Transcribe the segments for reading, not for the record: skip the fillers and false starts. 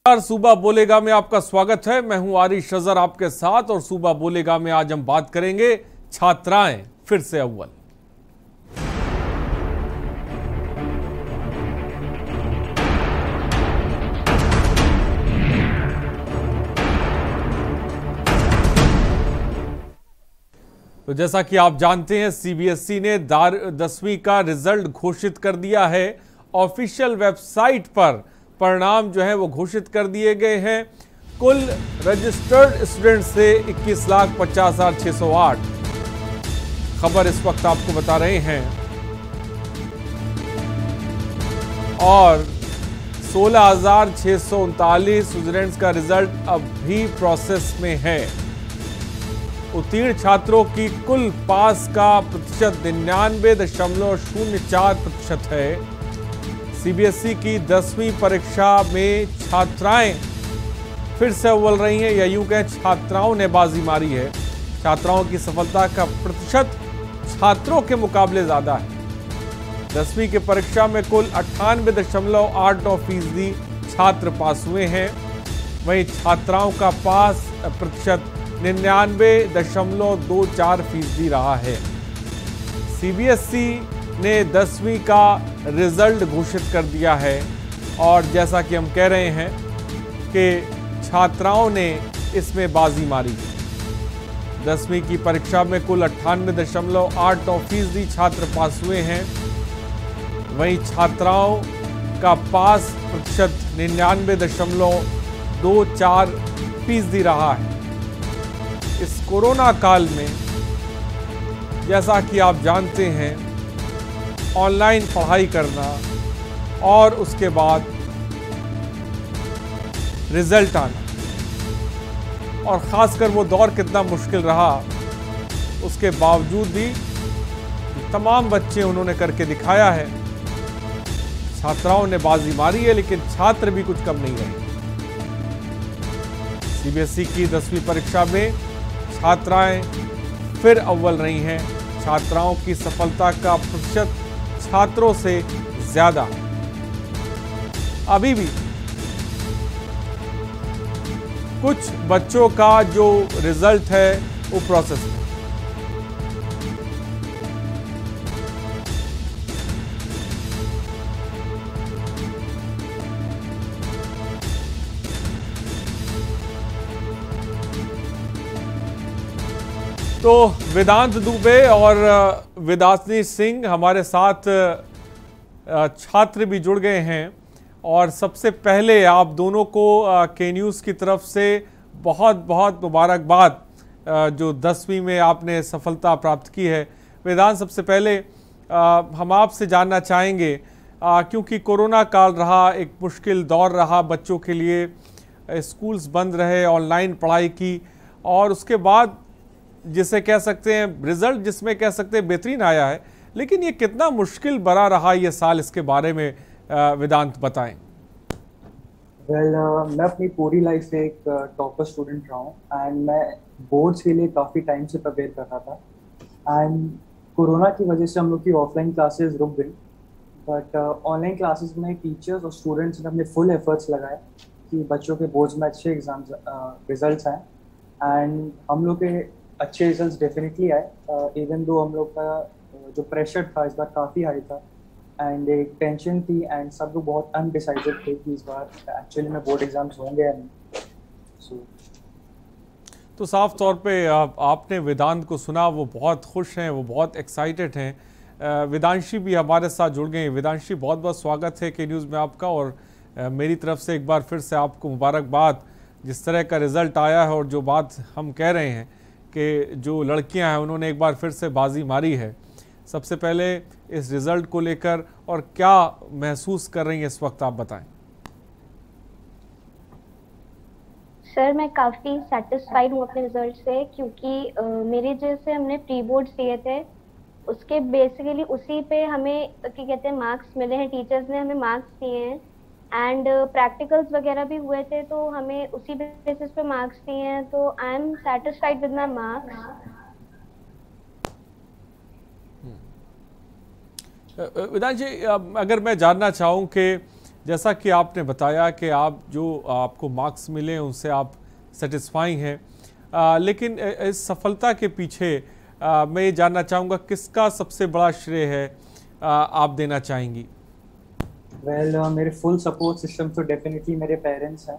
नमस्कार, सूबा बोलेगा में आपका स्वागत है। मैं हूं आरिश अजहर आपके साथ और सूबा बोलेगा में आज हम बात करेंगे छात्राएं फिर से अव्वल। तो जैसा कि आप जानते हैं, सीबीएसई ने 10वीं का रिजल्ट घोषित कर दिया है। ऑफिशियल वेबसाइट पर परिणाम जो है वो घोषित कर दिए गए हैं। कुल रजिस्टर्ड स्टूडेंट से 21,50,608 खबर इस वक्त आपको बता रहे हैं और 16,639 स्टूडेंट्स का रिजल्ट अब भी प्रोसेस में है। उत्तीर्ण छात्रों की कुल पास का प्रतिशत 99.04% है। सीबीएसई की 10वीं परीक्षा में छात्राएं फिर से अव्वल रही हैं, या यूं कहें छात्राओं ने बाजी मारी है। छात्राओं की सफलता का प्रतिशत छात्रों के मुकाबले ज्यादा है। 10वीं की परीक्षा में कुल 98.89% छात्र पास हुए हैं। वहीं छात्राओं का पास प्रतिशत 99.24% रहा है। सीबीएसई ने 10वीं का रिजल्ट घोषित कर दिया है और जैसा कि हम कह रहे हैं कि छात्राओं ने इसमें बाजी मारी। 10वीं की परीक्षा में कुल 98.89% छात्र पास हुए हैं। वहीं छात्राओं का पास प्रतिशत 99.24% रहा है। इस कोरोना काल में जैसा कि आप जानते हैं, ऑनलाइन पढ़ाई करना और उसके बाद रिजल्ट आना, और ख़ासकर वो दौर कितना मुश्किल रहा, उसके बावजूद भी तमाम बच्चे उन्होंने करके दिखाया है। छात्राओं ने बाजी मारी है, लेकिन छात्र भी कुछ कम नहीं रहे। सीबीएसई की 10वीं परीक्षा में छात्राएं फिर अव्वल रही हैं। छात्राओं की सफलता का प्रतिशत छात्रों से ज्यादा। अभी भी कुछ बच्चों का जो रिजल्ट है वो प्रोसेस में। तो वेदांत दुबे और वेदांती सिंह हमारे साथ छात्र भी जुड़ गए हैं, और सबसे पहले आप दोनों को के न्यूज़ की तरफ से बहुत बहुत मुबारकबाद जो 10वीं में आपने सफलता प्राप्त की है। वेदांत, सबसे पहले हम आपसे जानना चाहेंगे, क्योंकि कोरोना काल रहा, एक मुश्किल दौर रहा बच्चों के लिए, स्कूल्स बंद रहे, ऑनलाइन पढ़ाई की, और उसके बाद जिसे कह सकते हैं रिजल्ट जिसमें कह सकते हैं बेहतरीन आया है, लेकिन ये कितना मुश्किल बना रहा ये साल, इसके बारे में वेदांत बताएं। मैं अपनी पूरी लाइफ से एक टॉपर स्टूडेंट रहा हूँ एंड मैं बोर्ड्स के लिए काफ़ी टाइम से प्रिपेयर कर रहा था। एंड कोरोना की वजह से हम लोग की ऑफलाइन क्लासेस रुक गई, बट ऑनलाइन क्लासेस में टीचर्स और स्टूडेंट्स ने अपने फुल एफर्ट्स लगाए कि बच्चों के बोर्ड्स में अच्छे एग्जाम्स रिजल्ट्स आए। एंड हम लोग के अच्छे रिजल्ट्स डेफिनेटली आए, इवन दो हम लोग का जो प्रेशर था इस बार काफ़ी हाई था एंड एक टेंशन थी एंड सब लोग बहुत अनडिसाइडेड थे कि इस बार एक्चुअली में बोर्ड एग्जाम्स होंगे या नहीं। तो साफ तौर पे आपने वेदांत को सुना, वो बहुत खुश हैं, वो बहुत एक्साइटेड हैं। वेदांशी भी हमारे साथ जुड़ गए हैं। वेदांशी, बहुत बहुत स्वागत है के न्यूज़ में आपका, और मेरी तरफ से एक बार फिर से आपको मुबारकबाद। जिस तरह का रिज़ल्ट आया है और जो बात हम कह रहे हैं कि जो लड़कियां हैं उन्होंने एक बार फिर से बाजी मारी है, सबसे पहले इस रिज़ल्ट को लेकर और क्या महसूस कर रही हैं इस वक्त, आप बताएं। सर, मैं काफ़ी सेटिस्फाइड हूँ अपने रिजल्ट से, क्योंकि मेरे जैसे हमने प्री बोर्ड्स दिए थे, उसके बेसिकली उसी पे हमें क्या कहते हैं मार्क्स मिले हैं। टीचर्स ने हमें मार्क्स दिए हैं एंड प्रैक्टिकल्स वगैरह भी हुए थे, तो हमें उसी बेसिस पे मार्क्स दिए हैं। तो I am satisfied with my marks. Vedant ji, अगर मैं जानना चाहूँ कि जैसा कि आपने बताया कि आप जो आपको मार्क्स मिले उनसे आप सेटिस्फाई हैं, लेकिन इस सफलता के पीछे मैं ये जानना चाहूँगा किसका सबसे बड़ा श्रेय है आप देना चाहेंगी? मेरे फुल सपोर्ट सिस्टम तो डेफिनेटली मेरे पेरेंट्स हैं।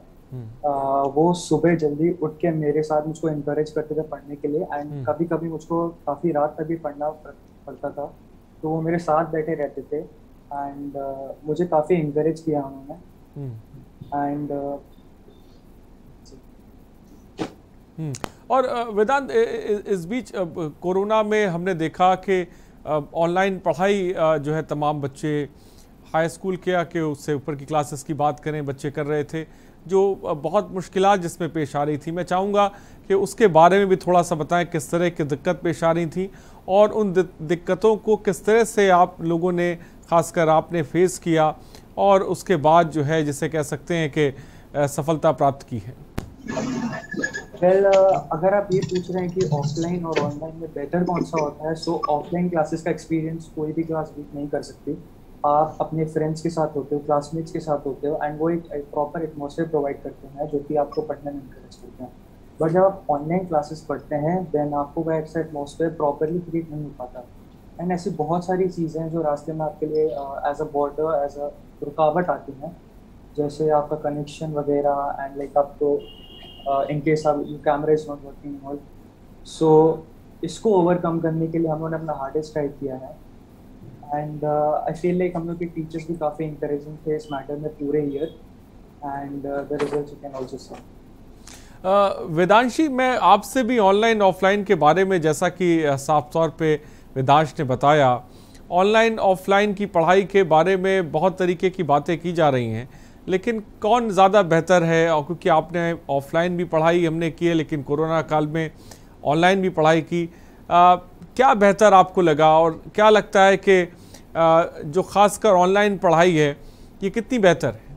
वो सुबह जल्दी उठ के मेरे साथ मुझको इनकरेज करते थे पढ़ने के लिए, एंड कभी कभी मुझको काफ़ी रात तक भी पढ़ना पड़ता था, तो वो मेरे साथ बैठे रहते थे एंड मुझे काफ़ी इनकरेज किया उन्होंने। एंड और वेदांत, इस बीच कोरोना में हमने देखा कि ऑनलाइन पढ़ाई जो है तमाम बच्चे हाई स्कूल क्या कि उससे ऊपर की क्लासेस की बात करें बच्चे कर रहे थे, जो बहुत मुश्किलात जिसमें पेश आ रही थी। मैं चाहूँगा कि उसके बारे में भी थोड़ा सा बताएं, किस तरह की दिक्कत पेश आ रही थी और उन दिक्कतों को किस तरह से आप लोगों ने, खासकर आपने फेस किया और उसके बाद जो है जिसे कह सकते हैं कि सफलता प्राप्त की है। अगर आप ये पूछ रहे हैं कि ऑफलाइन और ऑनलाइन में बेटर कौन सा होता है, सो ऑफलाइन क्लासेस का एक्सपीरियंस कोई भी क्लास बीट नहीं कर सकती। आप अपने फ्रेंड्स के साथ होते हो, क्लासमेट्स के साथ होते हो, एंड वो एक प्रॉपर एटमॉस्फेयर प्रोवाइड करते हैं जो कि आपको पढ़ने में इंकरेज करते हैं। बट जब आप ऑनलाइन क्लासेस पढ़ते हैं देन आपको वह ऐसा एटमॉस्फेयर प्रॉपरली क्रिएट नहीं हो पाता, एंड ऐसी बहुत सारी चीज़ें हैं जो रास्ते में आपके लिए as a border, as a रुकावट आती हैं, जैसे आपका कनेक्शन वगैरह, एंड लाइक आपको इन केस आप camera is not working all. So इसको ओवरकम करने के लिए हम लोगों ने अपना हार्डेस्ट ट्राई किया है, एंड आई फील लाइक हम लोग के टीचर्स भी काफ़ी इंकरेजिंग थे इस मैटर में पूरे year, and the results you can also सी। वेदांशी, मैं आपसे भी ऑनलाइन ऑफलाइन के बारे में, जैसा कि साफ तौर पे वेदांश ने बताया, ऑनलाइन ऑफलाइन की पढ़ाई के बारे में बहुत तरीके की बातें की जा रही हैं, लेकिन कौन ज़्यादा बेहतर है? और क्योंकि आपने ऑफलाइन भी पढ़ाई हमने की है, लेकिन कोरोना काल में ऑनलाइन भी पढ़ाई की, क्या बेहतर आपको लगा और क्या लगता है कि जो खासकर ऑनलाइन पढ़ाई है ये कितनी बेहतर है?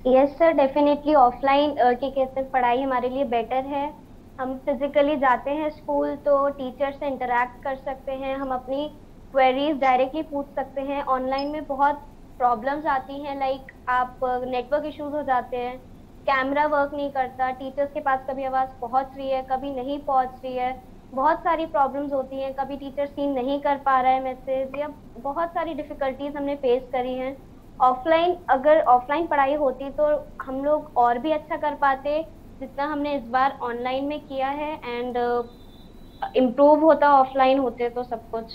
यस सर, डेफिनेटली ऑफलाइन की कहते हैं पढ़ाई हमारे लिए बेटर है। हम फिजिकली जाते हैं स्कूल तो टीचर से इंटरेक्ट कर सकते हैं, हम अपनी क्वेरीज डायरेक्टली पूछ सकते हैं। ऑनलाइन में बहुत प्रॉब्लम्स आती हैं, लाइक आप नेटवर्क इश्यूज हो जाते हैं, कैमरा वर्क नहीं करता, टीचर्स के पास कभी आवाज़ पहुंच रही है कभी नहीं पहुंच रही है, बहुत सारी प्रॉब्लम्स होती हैं, कभी टीचर सीन नहीं कर पा रहा है मैसेज, या बहुत सारी डिफ़िकल्टीज हमने फेस करी हैं। अगर ऑफलाइन पढ़ाई होती तो हम लोग और भी अच्छा कर पाते जितना हमने इस बार ऑनलाइन में किया है, एंड इम्प्रूव होता ऑफलाइन होते तो सब कुछ।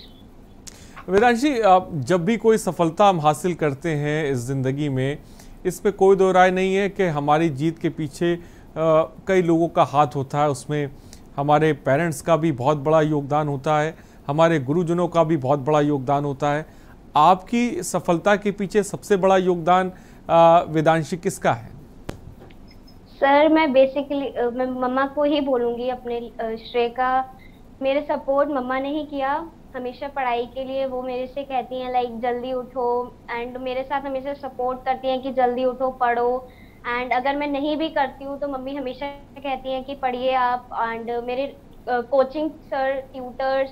वेदांशी, जब भी कोई सफलता हम हासिल करते हैं इस ज़िंदगी में, इस पे कोई दो राय नहीं है कि हमारी जीत के पीछे कई लोगों का हाथ होता है। उसमें हमारे पेरेंट्स का भी बहुत बड़ा योगदान होता है, हमारे गुरुजनों का भी बहुत बड़ा योगदान होता है। आपकी सफलता के पीछे सबसे बड़ा योगदान वेदांशी किसका है? सर मैं बेसिकली मैं मम्मा को ही बोलूँगी अपने श्रेय का। मेरे सपोर्ट मम्मा ने ही किया हमेशा पढ़ाई के लिए। वो मेरे से कहती हैं लाइक जल्दी उठो, एंड मेरे साथ हमेशा सपोर्ट करती हैं कि जल्दी उठो पढ़ो। एंड अगर मैं नहीं भी करती हूँ तो मम्मी हमेशा कहती हैं कि पढ़िए आप। एंड मेरे कोचिंग सर, ट्यूटर्स,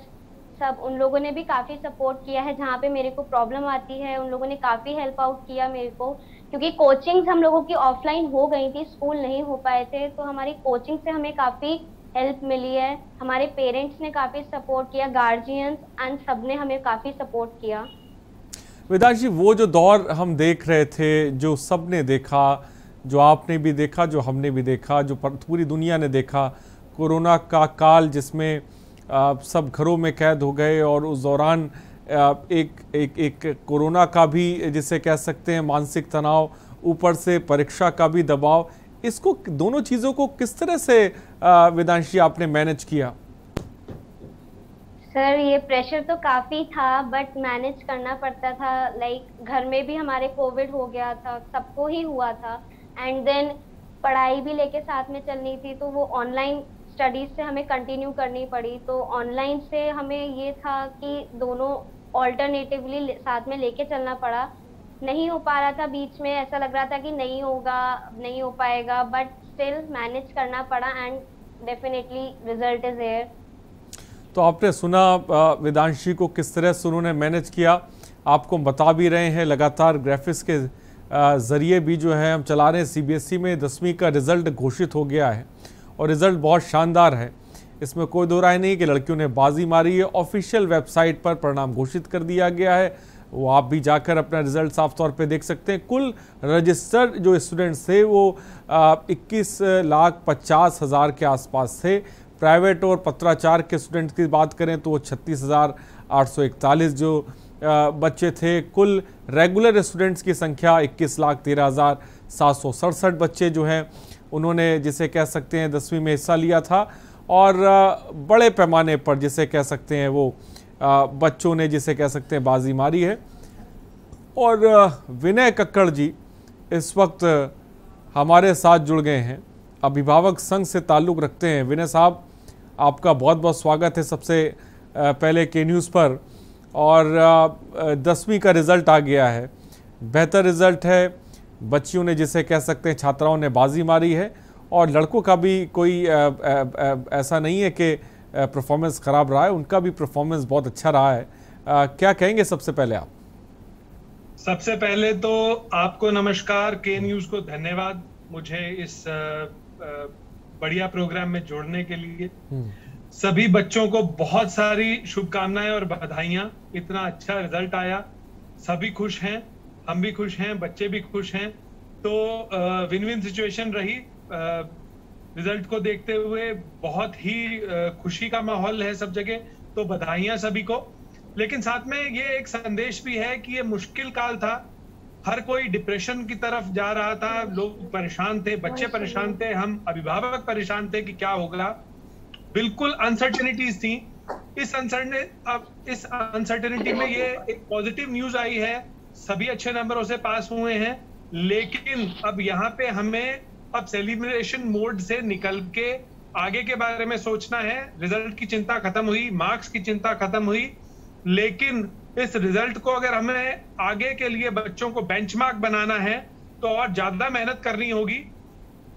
सब उन लोगों ने भी काफ़ी सपोर्ट किया है। जहाँ पे मेरे को प्रॉब्लम आती है उन लोगों ने काफ़ी हेल्प आउट किया मेरे को, क्योंकि कोचिंग्स हम लोगों की ऑफलाइन हो गई थी, स्कूल नहीं हो पाए थे, तो हमारी कोचिंग से हमें काफ़ी हेल्प मिली है। हमारे पेरेंट्स ने काफ़ी सपोर्ट किया, गार्जियंस एंड सब ने हमें काफ़ी सपोर्ट किया। वेदांशी, वो जो दौर हम देख रहे थे, जो सब ने देखा, जो आपने भी देखा, जो हमने भी देखा, जो पूरी दुनिया ने देखा, कोरोना का काल जिसमें सब घरों में कैद हो गए, और उस दौरान एक कोरोना का भी जिसे कह सकते हैं मानसिक तनाव, ऊपर से परीक्षा का भी दबाव, इसको दोनों चीज़ों को किस तरह से वेदांशी आपने मैनेज किया? सर ये प्रेशर तो काफ़ी था, बट मैनेज करना पड़ता था। लाइक घर में भी हमारे कोविड हो गया था, सबको ही हुआ था, एंड देन पढ़ाई भी लेके साथ में चलनी थी, तो वो ऑनलाइन स्टडीज से हमें कंटिन्यू करनी पड़ी। तो ऑनलाइन से हमें ये था कि दोनों ऑल्टरनेटिवली साथ में लेके चलना पड़ा। नहीं हो पा रहा था, बीच में ऐसा लग रहा था कि नहीं होगा, नहीं हो पाएगा, बट स्टिल मैनेज करना पड़ा, and definitely result is here. तो आपने सुना वेदांशी को किस तरह से उन्होंने मैनेज किया। आपको बता भी रहे हैं, लगातार ग्राफिक्स के ज़रिए भी जो है हम चला रहे हैं। CBSE में 10वीं का रिज़ल्ट घोषित हो गया है और रिज़ल्ट बहुत शानदार है, इसमें कोई दो राय नहीं कि लड़कियों ने बाजी मारी है। ऑफिशियल वेबसाइट पर परिणाम घोषित कर दिया गया है, वो आप भी जाकर अपना रिज़ल्ट साफ तौर पे देख सकते हैं। कुल रजिस्टर्ड जो स्टूडेंट्स थे वो 21,50,000 के आसपास थे। प्राइवेट और पत्राचार के स्टूडेंट्स की बात करें तो वो 36,841 जो बच्चे थे। कुल रेगुलर स्टूडेंट्स की संख्या 21,13,767 बच्चे जो हैं उन्होंने जिसे कह सकते हैं 10वीं में हिस्सा लिया था। और बड़े पैमाने पर जिसे कह सकते हैं वो बच्चों ने जिसे कह सकते हैं बाजी मारी है। और विनय कक्कड़ जी इस वक्त हमारे साथ जुड़ गए हैं, अभिभावक संघ से ताल्लुक़ रखते हैं। विनय साहब, आपका बहुत बहुत स्वागत है सबसे पहले के न्यूज़ पर। और 10वीं का रिज़ल्ट आ गया है, बेहतर रिज़ल्ट है, बच्चियों ने जिसे कह सकते हैं छात्राओं ने बाजी मारी है और लड़कों का भी कोई ऐसा नहीं है कि परफॉर्मेंस ख़राब रहा है, उनका भी परफॉर्मेंस बहुत अच्छा रहा है। क्या कहेंगे सबसे पहले आप? सबसे पहले तो आपको नमस्कार, के न्यूज़ को धन्यवाद मुझे इस बढ़िया प्रोग्राम में जोड़ने के लिए। सभी बच्चों को बहुत सारी शुभकामनाएं और बधाइयां। इतना अच्छा रिजल्ट आया, सभी खुश हैं, हम भी खुश हैं, बच्चे भी खुश हैं। तो विन विन सिचुएशन रही। रिजल्ट को देखते हुए बहुत ही खुशी का माहौल है सब जगह, तो बधाइयां सभी को। लेकिन साथ में ये एक संदेश भी है कि ये मुश्किल काल था, हर कोई डिप्रेशन की तरफ जा रहा था, लोग परेशान थे, बच्चे परेशान थे, हम अभिभावक परेशान थे कि क्या होगा। बिल्कुल अनसर्टेनिटीज थी। इस अनसर्टेनिटी में ये एक पॉजिटिव न्यूज आई है, सभी अच्छे नंबरों से पास हुए हैं। लेकिन अब यहाँ पे हमें अब सेलिब्रेशन मोड से निकल के आगे के बारे में सोचना है। रिजल्ट की चिंता खत्म हुई, मार्क्स की चिंता खत्म हुई, लेकिन इस रिजल्ट को अगर हमें आगे के लिए बच्चों को बेंचमार्क बनाना है तो और ज्यादा मेहनत करनी होगी।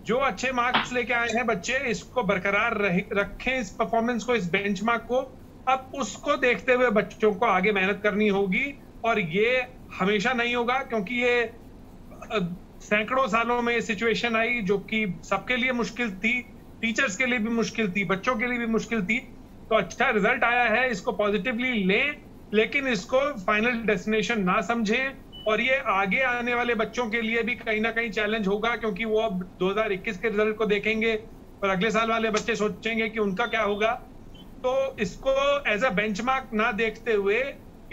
जो अच्छे मार्क्स लेके आए हैं बच्चे, इसको बरकरार रखें, इस परफॉर्मेंस को, इस बेंचमार्क को। अब उसको देखते हुए बच्चों को आगे मेहनत करनी होगी और ये हमेशा नहीं होगा, क्योंकि ये सैकड़ों सालों में ये सिचुएशन आई जो कि सबके लिए मुश्किल थी, टीचर्स के लिए भी मुश्किल थी, बच्चों के लिए भी मुश्किल थी। तो अच्छा रिजल्ट आया है, इसको पॉजिटिवली लें, लेकिन इसको फाइनल डेस्टिनेशन ना समझें। और ये आगे आने वाले बच्चों के लिए भी कहीं ना कहीं चैलेंज होगा, क्योंकि वो अब 2021 के रिजल्ट को देखेंगे और अगले साल वाले बच्चे सोचेंगे कि उनका क्या होगा। तो इसको एज अ बेंचमार्क ना देखते हुए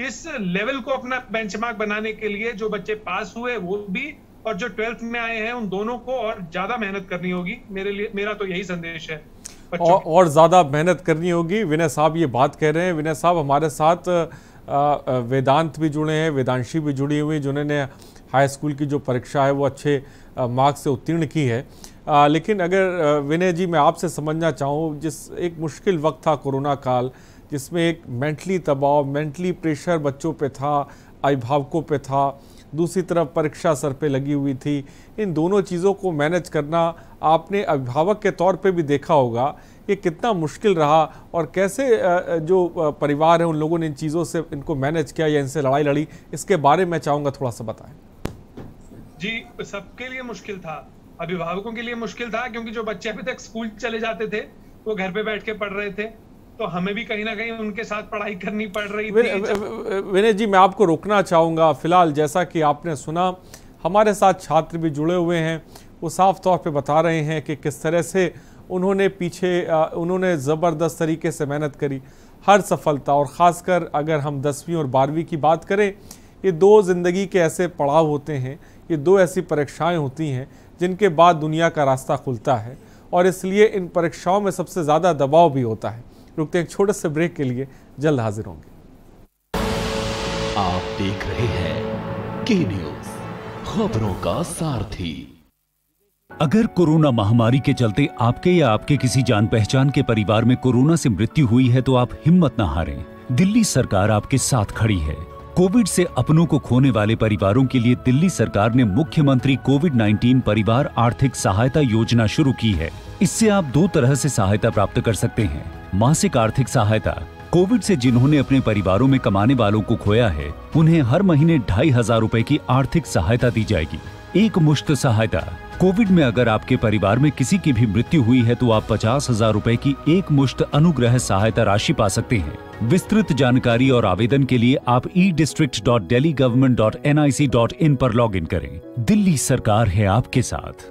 इस लेवल को अपना बेंचमार्क बनाने के लिए जो बच्चे पास हुए वो भी, और जो 12th में आए हैं उन दोनों को और ज्यादा मेहनत करनी होगी। मेरा तो यही संदेश है, और ज्यादा मेहनत करनी होगी। विनय साहब ये बात कह रहे हैं। विनय साहब, हमारे साथ वेदांत भी जुड़े हैं, वेदांशी भी जुड़ी हुई, जिन्होंने हाई स्कूल की जो परीक्षा है वो अच्छे मार्क्स से उत्तीर्ण की है। लेकिन अगर विनय जी मैं आपसे समझना चाहूँ, जिस एक मुश्किल वक्त था कोरोना काल, जिसमें एक मेंटली दबाव, मेंटली प्रेशर बच्चों पे था, अभिभावकों पे था, दूसरी तरफ परीक्षा सर पे लगी हुई थी, इन दोनों चीज़ों को मैनेज करना आपने अभिभावक के तौर पे भी देखा होगा, ये कितना मुश्किल रहा और कैसे जो परिवार है उन लोगों ने इन चीज़ों से इनको मैनेज किया या इनसे लड़ाई लड़ी, इसके बारे में चाहूँगा थोड़ा सा बताएं। जी, सबके लिए मुश्किल था, अभिभावकों के लिए मुश्किल था, क्योंकि जो बच्चे अभी तक स्कूल चले जाते थे वो घर पे बैठ के पढ़ रहे थे, तो हमें भी कहीं ना कहीं उनके साथ पढ़ाई करनी पड़ रही थी। विनय जी, मैं आपको रोकना चाहूँगा। फिलहाल जैसा कि आपने सुना, हमारे साथ छात्र भी जुड़े हुए हैं, वो साफ तौर पे बता रहे हैं कि किस तरह से उन्होंने ज़बरदस्त तरीके से मेहनत करी। हर सफलता, और ख़ासकर अगर हम 10वीं और 12वीं की बात करें, ये दो ज़िंदगी के ऐसे पड़ाव होते हैं, ये दो ऐसी परीक्षाएं होती हैं जिनके बाद दुनिया का रास्ता खुलता है, और इसलिए इन परीक्षाओं में सबसे ज़्यादा दबाव भी होता है। रुकते हैं एक छोटे से ब्रेक के लिए, जल्द हाजिर होंगे। आप देख रहे हैं के न्यूज़, खबरों का सारथी। अगर कोरोना महामारी के चलते आपके या आपके किसी जान पहचान के परिवार में कोरोना से मृत्यु हुई है तो आप हिम्मत न हारें। दिल्ली सरकार आपके साथ खड़ी है। कोविड से अपनों को खोने वाले परिवारों के लिए दिल्ली सरकार ने मुख्यमंत्री कोविड-19 परिवार आर्थिक सहायता योजना शुरू की है। इससे आप दो तरह से सहायता प्राप्त कर सकते हैं। मासिक आर्थिक सहायता कोविड से जिन्होंने अपने परिवारों में कमाने वालों को खोया है, उन्हें हर महीने 2500 रुपए की आर्थिक सहायता दी जाएगी। एक मुश्त सहायता। कोविड में अगर आपके परिवार में किसी की भी मृत्यु हुई है तो आप 50,000 रुपए की एक मुश्त अनुग्रह सहायता राशि पा सकते हैं। विस्तृत जानकारी और आवेदन के लिए आप edistrict.delhigovernment.nic.in पर लॉगिन करें। दिल्ली सरकार है आपके साथ।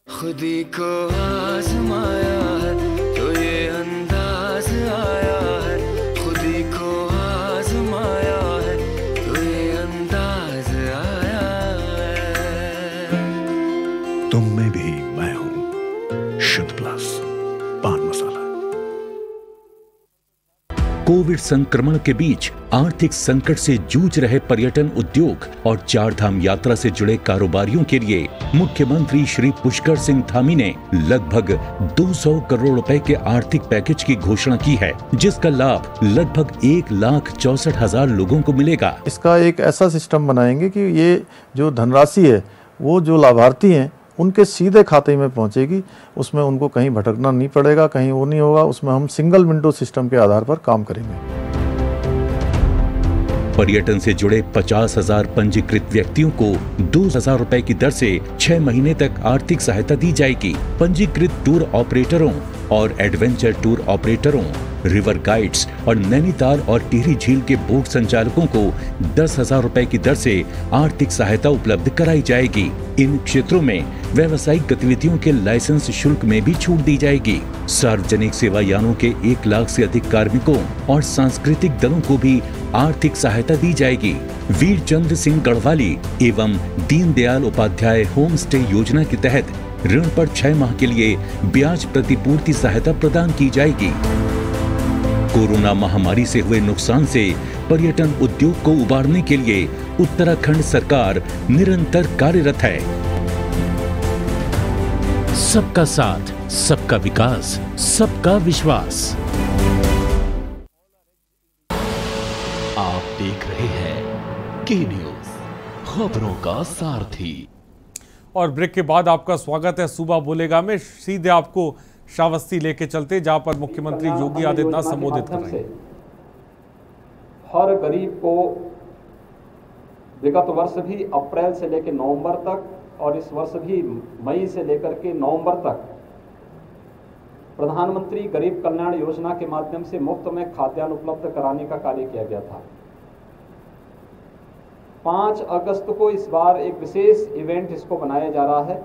खुदी को आजमाया है तो ये अंदाज आया है, खुदी को आजमाया है तो ये अंदाज आया है। तुम में भी मैं हूं, शुद्ध प्लस पान मसाला। कोविड संक्रमण के बीच आर्थिक संकट से जूझ रहे पर्यटन उद्योग और चारधाम यात्रा से जुड़े कारोबारियों के लिए मुख्यमंत्री श्री पुष्कर सिंह धामी ने लगभग 200 करोड़ रुपए के आर्थिक पैकेज की घोषणा की है, जिसका लाभ लगभग 1,64,000 लोगों को मिलेगा। इसका एक ऐसा सिस्टम बनाएंगे कि ये जो धनराशि है वो जो लाभार्थी हैं उनके सीधे खाते में पहुंचेगी, उसमें उनको कहीं भटकना नहीं पड़ेगा, कहीं वो नहीं होगा। उसमें हम सिंगल विंडो सिस्टम के आधार पर काम करेंगे। पर्यटन से जुड़े 50,000 पंजीकृत व्यक्तियों को 2,000 रुपए की दर से 6 महीने तक आर्थिक सहायता दी जाएगी। पंजीकृत टूर ऑपरेटरों और एडवेंचर टूर ऑपरेटरों, रिवर गाइड्स और नैनीताल और टिहरी झील के बोट संचालकों को 10,000 रुपए की दर से आर्थिक सहायता उपलब्ध कराई जाएगी। इन क्षेत्रों में व्यावसायिक गतिविधियों के लाइसेंस शुल्क में भी छूट दी जाएगी। सार्वजनिक सेवायानों के 1 लाख से अधिक कार्मिकों और सांस्कृतिक दलों को भी आर्थिक सहायता दी जाएगी। वीरचंद्र सिंह गढ़वाली एवं दीनदयाल उपाध्याय होम स्टे योजना के तहत ऋण पर 6 माह के लिए ब्याज प्रतिपूर्ति सहायता प्रदान की जाएगी। कोरोना महामारी से हुए नुकसान से पर्यटन उद्योग को उबारने के लिए उत्तराखंड सरकार निरंतर कार्यरत है। सबका साथ, सबका विकास, सबका विश्वास। आप देख रहे हैं के न्यूज, खबरों का सारथी। और ब्रेक के बाद आपका स्वागत है सुबह बोलेगा में। सीधे आपको श्रावस्ती लेके चलते, जहां पर मुख्यमंत्री योगी आदित्यनाथ संबोधित कर रहे हैं। हर गरीब को विगत वर्ष भी अप्रैल से लेकर नवंबर तक और इस वर्ष भी मई से लेकर के नवंबर तक प्रधानमंत्री गरीब कल्याण योजना के माध्यम से मुफ्त में खाद्यान्न उपलब्ध कराने का कार्य किया गया था। 5 अगस्त को इस बार एक विशेष इवेंट इसको बनाया जा रहा है।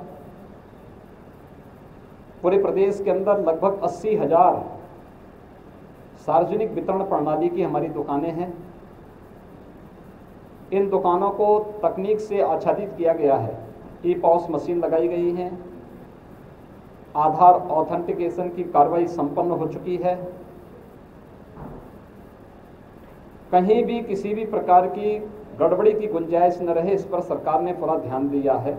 पूरे प्रदेश के अंदर लगभग 80,000 सार्वजनिक वितरण प्रणाली की हमारी दुकानें हैं। इन दुकानों को तकनीक से आच्छादित किया गया है। ई-पॉस मशीन लगाई गई है, आधार ऑथेंटिकेशन की कार्रवाई संपन्न हो चुकी है। कहीं भी किसी भी प्रकार की गड़बड़ी की गुंजाइश न रहे, इस पर सरकार ने पूरा ध्यान दिया है।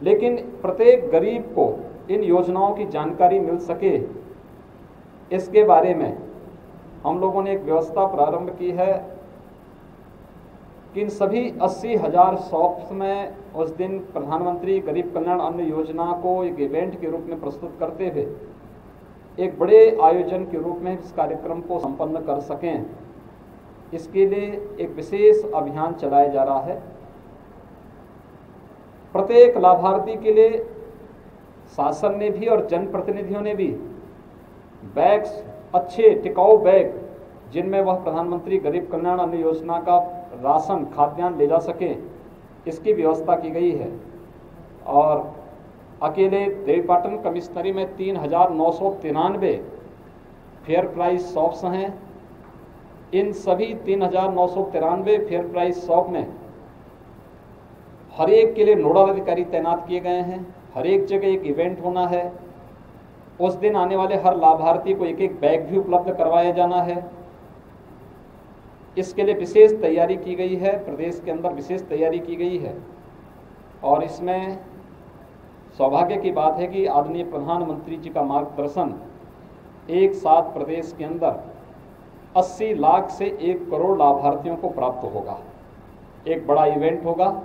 लेकिन प्रत्येक गरीब को इन योजनाओं की जानकारी मिल सके, इसके बारे में हम लोगों ने एक व्यवस्था प्रारंभ की है कि इन सभी 80,000 शॉप्स में उस दिन प्रधानमंत्री गरीब कल्याण अन्न योजना को एक इवेंट के रूप में प्रस्तुत करते हुए एक बड़े आयोजन के रूप में इस कार्यक्रम को संपन्न कर सकें, इसके लिए एक विशेष अभियान चलाया जा रहा है। प्रत्येक लाभार्थी के लिए शासन ने भी और जनप्रतिनिधियों ने भी बैग्स, अच्छे टिकाऊ बैग, जिनमें वह प्रधानमंत्री गरीब कल्याण अन्न योजना का राशन खाद्यान्न ले जा सके, इसकी व्यवस्था की गई है। और अकेले देवीपाटन कमिश्नरी में 3,993 फेयर प्राइस शॉप्स हैं। इन सभी 3,993 फेयर प्राइस शॉप में हर एक के लिए नोडल अधिकारी तैनात किए गए हैं। हर एक जगह एक इवेंट होना है। उस दिन आने वाले हर लाभार्थी को एक एक बैग भी उपलब्ध करवाया जाना है। इसके लिए विशेष तैयारी की गई है, प्रदेश के अंदर विशेष तैयारी की गई है। और इसमें सौभाग्य की बात है कि आदरणीय प्रधानमंत्री जी का मार्गदर्शन एक साथ प्रदेश के अंदर 80 लाख से 1 करोड़ लाभार्थियों को प्राप्त होगा। एक बड़ा इवेंट होगा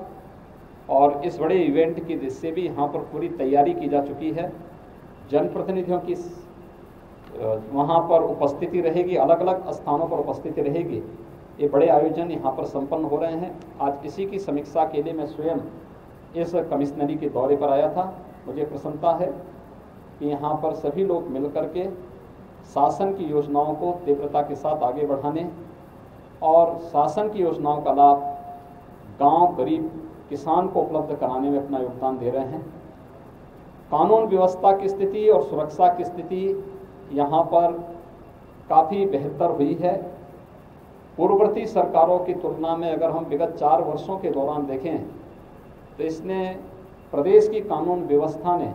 और इस बड़े इवेंट की दृष्टि से भी यहाँ पर पूरी तैयारी की जा चुकी है। जनप्रतिनिधियों की वहाँ पर उपस्थिति रहेगी, अलग अलग स्थानों पर उपस्थिति रहेगी। ये बड़े आयोजन यहाँ पर संपन्न हो रहे हैं। आज इसी की समीक्षा के लिए मैं स्वयं इस कमिश्नरी के दौरे पर आया था। मुझे प्रसन्नता है कि यहाँ पर सभी लोग मिलकर के शासन की योजनाओं को तीव्रता के साथ आगे बढ़ाने और शासन की योजनाओं का लाभ गांव गरीब किसान को उपलब्ध कराने में अपना योगदान दे रहे हैं। कानून व्यवस्था की स्थिति और सुरक्षा की स्थिति यहाँ पर काफ़ी बेहतर हुई है। पूर्ववर्ती सरकारों की तुलना में अगर हम विगत 4 वर्षों के दौरान देखें तो इसने प्रदेश की कानून व्यवस्था ने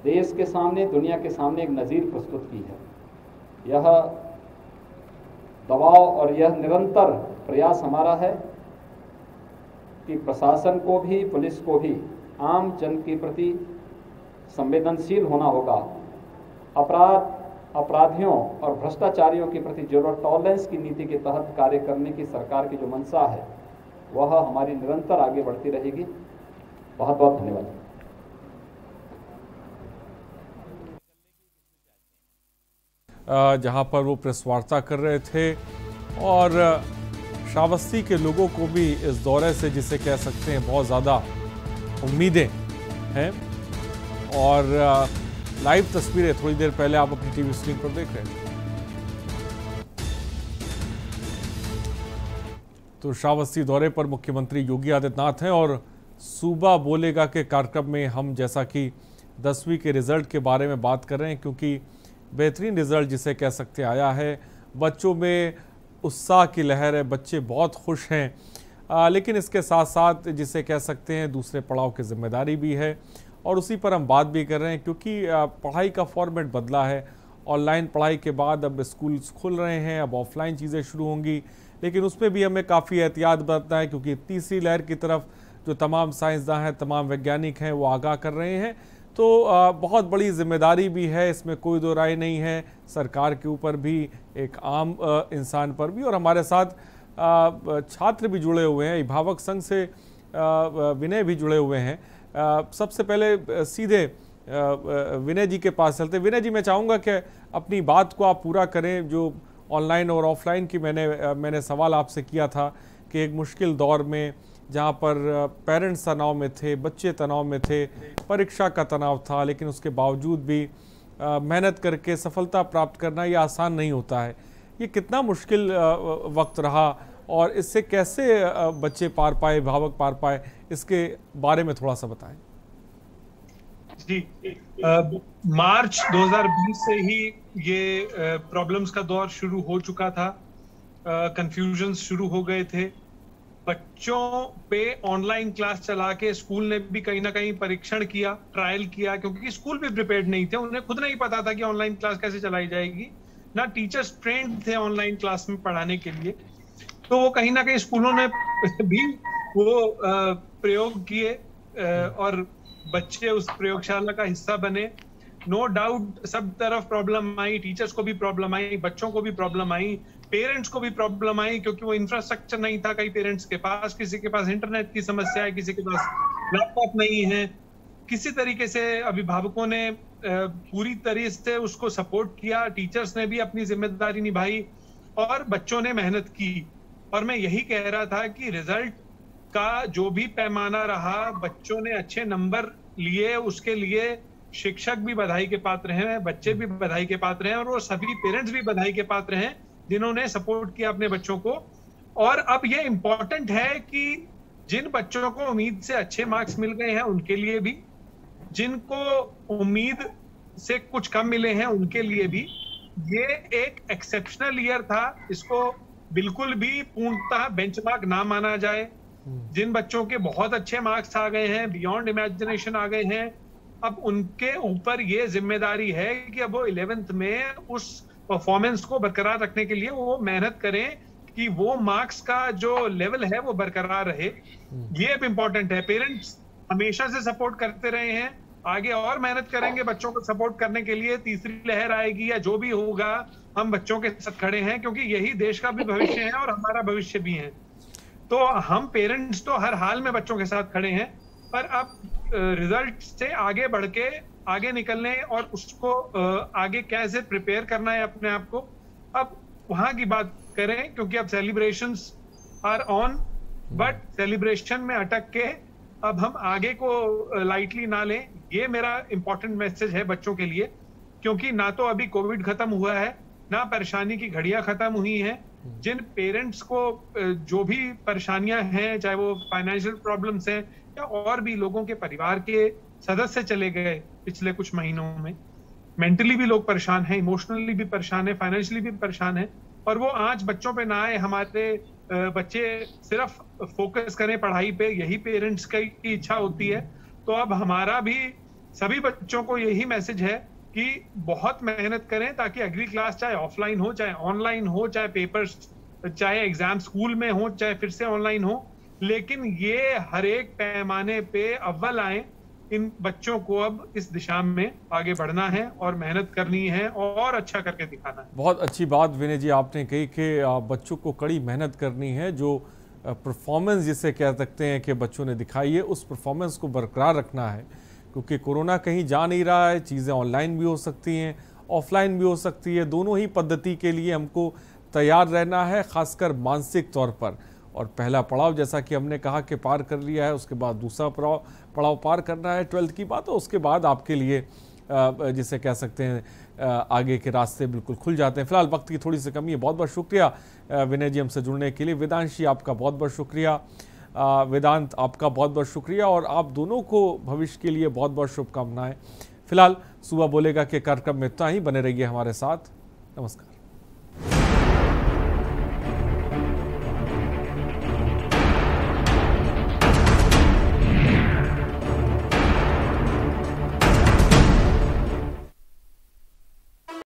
देश के सामने, दुनिया के सामने एक नज़ीर प्रस्तुत की है। यह दबाव और यह निरंतर प्रयास हमारा है कि प्रशासन को भी, पुलिस को भी आम जन के प्रति संवेदनशील होना होगा। अपराधियों और भ्रष्टाचारियों के प्रति जीरो टॉलरेंस की नीति के तहत कार्य करने की सरकार की जो मंशा है वह हमारी निरंतर आगे बढ़ती रहेगी। बहुत बहुत धन्यवाद। जहां पर वो प्रेस वार्ता कर रहे थे और श्रावस्ती के लोगों को भी इस दौरे से, जिसे कह सकते हैं, बहुत ज़्यादा उम्मीदें हैं। और लाइव तस्वीरें थोड़ी देर पहले आप अपनी टीवी स्क्रीन पर देख रहे हैं। तो श्रावस्ती दौरे पर मुख्यमंत्री योगी आदित्यनाथ हैं और सूबा बोलेगा के कार्यक्रम में हम जैसा कि 10वीं के रिजल्ट के बारे में बात कर रहे हैं, क्योंकि बेहतरीन रिजल्ट जिसे कह सकते आया है। बच्चों में उत्साह की लहर है, बच्चे बहुत खुश हैं। लेकिन इसके साथ साथ जिसे कह सकते हैं दूसरे पड़ाव की जिम्मेदारी भी है और उसी पर हम बात भी कर रहे हैं, क्योंकि पढ़ाई का फॉर्मेट बदला है। ऑनलाइन पढ़ाई के बाद अब स्कूल खुल रहे हैं, अब ऑफलाइन चीज़ें शुरू होंगी, लेकिन उसमें भी हमें काफ़ी एहतियात बरतना है, क्योंकि तीसरी लहर की तरफ जो तमाम साइंसदान हैं, तमाम वैज्ञानिक हैं, वो आगाह कर रहे हैं। तो बहुत बड़ी जिम्मेदारी भी है, इसमें कोई दो राय नहीं है, सरकार के ऊपर भी, एक आम इंसान पर भी। और हमारे साथ छात्र भी जुड़े हुए हैं, अभिभावक संघ से विनय भी जुड़े हुए हैं। सबसे पहले सीधे विनय जी के पास चलते। विनय जी, मैं चाहूँगा कि अपनी बात को आप पूरा करें। जो ऑनलाइन और ऑफलाइन की मैंने सवाल आपसे किया था कि एक मुश्किल दौर में जहाँ पर पेरेंट्स तनाव में थे, बच्चे तनाव में थे, परीक्षा का तनाव था, लेकिन उसके बावजूद भी मेहनत करके सफलता प्राप्त करना ये आसान नहीं होता है। ये कितना मुश्किल वक्त रहा और इससे कैसे बच्चे पार पाए, अभिभावक पार पाए, इसके बारे में थोड़ा सा बताएं। जी, मार्च 2020 से ही ये प्रॉब्लम्स का दौर शुरू हो चुका था। कंफ्यूजन्स शुरू हो गए थे। बच्चों पे ऑनलाइन क्लास चला के स्कूल ने भी कहीं ना कहीं परीक्षण किया, ट्रायल किया, क्योंकि स्कूल भी प्रिपेयर्ड नहीं थे। उन्हें खुद नहीं पता था कि ऑनलाइन क्लास कैसे चलाई जाएगी, ना टीचर्स ट्रेंड थे ऑनलाइन क्लास में पढ़ाने के लिए। तो वो कहीं ना कहीं स्कूलों ने भी वो प्रयोग किए और बच्चे उस प्रयोगशाला का हिस्सा बने। नो डाउट सब तरफ प्रॉब्लम आई, टीचर्स को भी प्रॉब्लम आई, बच्चों को भी प्रॉब्लम आई, पेरेंट्स को भी प्रॉब्लम आई, क्योंकि वो इंफ्रास्ट्रक्चर नहीं था कई पेरेंट्स के पास। किसी के पास इंटरनेट की समस्या है, किसी के पास लैपटॉप नहीं है। किसी तरीके से अभिभावकों ने पूरी तरह से उसको सपोर्ट किया, टीचर्स ने भी अपनी जिम्मेदारी निभाई और बच्चों ने मेहनत की। और मैं यही कह रहा था कि रिजल्ट का जो भी पैमाना रहा, बच्चों ने अच्छे नंबर लिए, उसके लिए शिक्षक भी बधाई के पात्र हैं, बच्चे भी बधाई के पात्र हैं और वो सभी पेरेंट्स भी बधाई के पात्र हैं जिन्होंने सपोर्ट किया अपने बच्चों को। और अब ये इम्पोर्टेंट है कि जिन बच्चों को उम्मीद से अच्छे मार्क्स मिल गए हैं उनके लिए भी, जिनको उम्मीद से कुछ कम मिले हैं उनके लिए भी, ये एक एक्सेप्शनल ईयर था। इसको बिल्कुल भी पूर्णतः बेंचमार्क ना माना जाए। जिन बच्चों के बहुत अच्छे मार्क्स आ गए हैं, बियॉन्ड इमेजिनेशन आ गए हैं, अब उनके ऊपर ये जिम्मेदारी है कि अब वो 11th में उस परफॉर्मेंस को बरकरार रखने के लिए वो मेहनत करें कि वो मार्क्स का जो लेवल है वो बरकरार रहे। ये अब इम्पोर्टेंट है। पेरेंट्स हमेशा से सपोर्ट करते रहे हैं, आगे और मेहनत करेंगे बच्चों को सपोर्ट करने के लिए। तीसरी लहर आएगी या जो भी होगा, हम बच्चों के साथ खड़े हैं, क्योंकि यही देश का भी भविष्य है और हमारा भविष्य भी है। तो हम पेरेंट्स तो हर हाल में बच्चों के साथ खड़े हैं, पर अब रिजल्ट से आगे बढ़ के आगे निकलने और उसको आगे कैसे प्रिपेयर करना है अपने आप को, अब वहां की बात करें, क्योंकि अब celebrations are on, but celebration में अटक के अब हम आगे को लाइटली ना लें। ये मेरा इंपॉर्टेंट मैसेज है बच्चों के लिए, क्योंकि ना तो अभी कोविड खत्म हुआ है, ना परेशानी की घड़ियां खत्म हुई हैं। जिन पेरेंट्स को जो भी परेशानियां हैं, चाहे वो फाइनेंशियल प्रॉब्लम्स हैं या और भी लोगों के परिवार के सदस्य चले गए पिछले कुछ महीनों में, मेंटली भी लोग परेशान हैं, इमोशनली भी परेशान है, फाइनेंशियली भी परेशान है, और वो आंच बच्चों पे ना आए, हमारे बच्चे सिर्फ फोकस करें पढ़ाई पे, यही पेरेंट्स की इच्छा होती है। तो अब हमारा भी सभी बच्चों को यही मैसेज है कि बहुत मेहनत करें, ताकि अगली क्लास चाहे ऑफलाइन हो, चाहे ऑनलाइन हो, चाहे पेपर्स, चाहे एग्जाम स्कूल में हो, चाहे फिर से ऑनलाइन हो, लेकिन ये हर एक पैमाने पे अव्वल आए। इन बच्चों को अब इस दिशा में आगे बढ़ना है और मेहनत करनी है और अच्छा करके दिखाना है। बहुत अच्छी बात विनय जी आपने कही कि बच्चों को कड़ी मेहनत करनी है। जो परफॉर्मेंस जिसे कह सकते हैं कि बच्चों ने दिखाई है, उस परफॉर्मेंस को बरकरार रखना है, क्योंकि कोरोना कहीं जा नहीं रहा है। चीज़ें ऑनलाइन भी हो सकती हैं, ऑफलाइन भी हो सकती है। दोनों ही पद्धति के लिए हमको तैयार रहना है, खासकर मानसिक तौर पर। और पहला पड़ाव जैसा कि हमने कहा कि पार कर लिया है, उसके बाद दूसरा पड़ाव पार करना है, 12th की बात है। उसके बाद आपके लिए जिसे कह सकते हैं आगे के रास्ते बिल्कुल खुल जाते हैं। फिलहाल वक्त की थोड़ी सी कमी है। बहुत बहुत शुक्रिया विनय जी हमसे जुड़ने के लिए। वेदांशी आपका बहुत बहुत शुक्रिया, वेदांत आपका बहुत बहुत शुक्रिया, और आप दोनों को भविष्य के लिए बहुत बहुत शुभकामनाएं। फिलहाल सुबह बोलेगा के कार्यक्रम में इतना ही। बने रहिए हमारे साथ। नमस्कार।